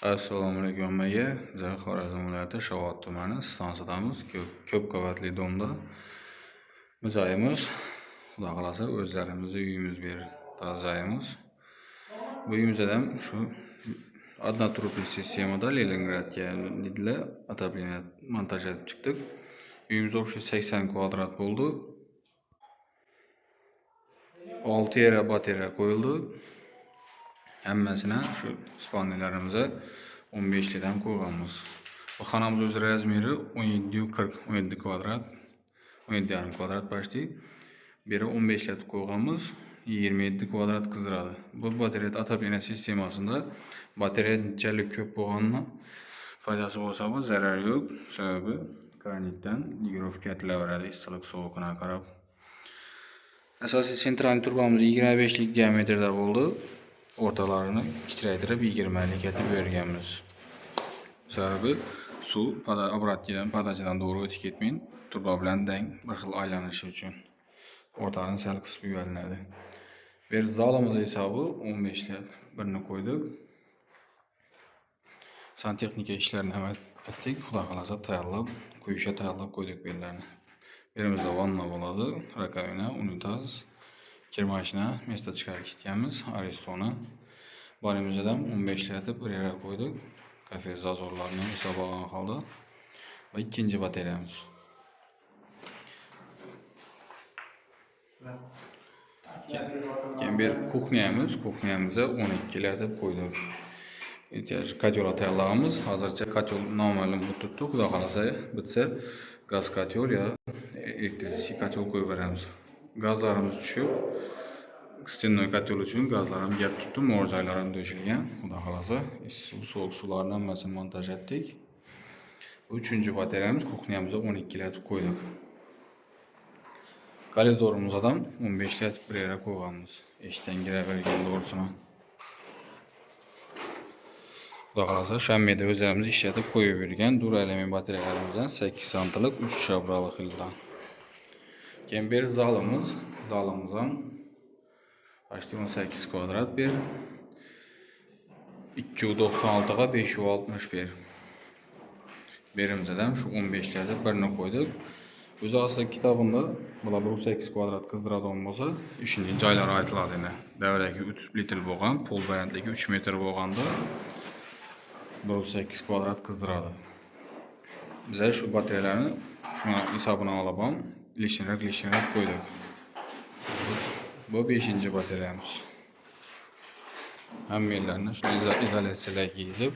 Assalomu alaykum hammaga. Biz Xorazm viloyati Shovot tumani stansiyasidamiz. Ko'p qavatli domda biz joyimiz. Xudo xolasa o'zlarimizni uyimiz tozaymiz. Bu uyimizda ham shu однотрубный sistemada Leningradga nidla отопление montaj etib chiqdik. Uyimiz общий 80 kvadrat bo'ldi. 6 yere batarya qo'yildi. Hammasini shu spanellarimizni 15 lidan qo'yganmiz. Bu xonamiz o'z razmeri 17 kvadrat, 17,5 kvadrat почти. Beri 15 lat qo'yganmiz, 27 kvadrat qizdiradi. Bu batarya отопление sistemasida batarya nechalik ko'p bo'lganidan foydasi bo'lsa ham zarar yo'q. Sababi kranikdan ligirovka etilaveradi issiqlik sovuqina qarab. Asosiy sentral turbamiz 25 lik diametrda bo'ldi. O'rtalarini kichiraytirib 20 lik etib berganmiz. Sababi suv podachadan to'g'ri o'tib ketmayin, turba bilan dang bir xil aylanishi uchun o'rtalarni sal qisib yuvalinadi. Bir zalimiz hisobi 15 lik birini qo'ydik. Santexnika ishlarini etdik. Xudo xolasa tayyorlab, quyishga tayyorlab qo'ydik bellarni. Yerimizda vanna bo'ladi, rakovina, unitaz, kirmashina, место chiqarib ketganmiz, aristona. Barimizda ham 15 lik bir yere qo'ydik. Kafe zazorlarni hisob olgan holda. Va ikkinchi batareyamiz. Keyin bir kuxnyamizga 12 lik deb qo'ydik. Kotyol tayyorlaganmiz. Hozircha kotyol noma'lum bo'lib turibdi. Xudo xolasa bitsa gaz kotyol ya elektrik kotyol qo'yib beramiz. Gazlarimiz tushib, stenoy kotyol uchun gazlarim gap tutdi, mo'rjaylarim to'shilgan. Xudo xolasa sovuq suvlarni hammasini montaj etdik. Bu 3-batareyamiz, kuxnyamizga 12 lik qo'ydik. Koridorimiz ham 15 lik bir yere qo'yganmiz. Eshikdan kiravergan to'g'risini. Xudo xolasa shammeda o'zimiz ishlatib qo'yib bergan duralami batareyalarimizdan 8 santilik 3 shabrali xildan. Keyin bir zalimiz ham почти 18 kvadrat bir 296 ga 561. Berimizda ham shu 15 lik birini qo'ydik. O'zi asli kitobunda bular 18 kvadrat qizdiradigan bo'lsa, ishning joylari aytiladi endi. Davraki 3 litr bo'lgan, pol balandligi 3 metr bo'lganda 18 kvadrat qizdiradi. Biz shu batareyalarni shuna hisobini olib ham lishnarak qo'ydik. Bu 5-batareyamiz. Hammalarni shunday izolyatsiyaga yezib,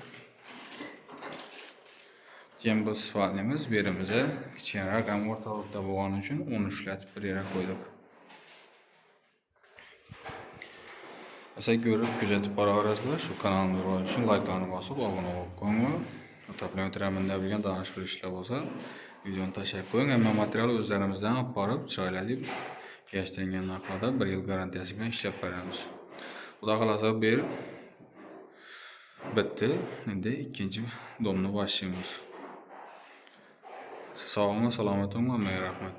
keyin bu sifatimiz berimizga kichikroq ham o'rtalikda bo'lgani uchun 13 lik bir yere qo'ydik. Asa ko'rib, kuzatib boraverasizlar. Shu kanalimiz uchun like'larni bosib, obuna bo'lib qo'ying. Отопление o'tiraman degan tanish bilishlar bo'lsa, videoni tashlab qo'ying. Hamma material o'zlarimizdan olib borib, chiroyli deb yashirgan narxlarda 1 yil garantiyasi bilan ishlab beramiz. Xudo xolasa bitti. Endi ikkinchi domni boshlaymiz. Sog'lik, salomat bo'ling, hammaga rahmat.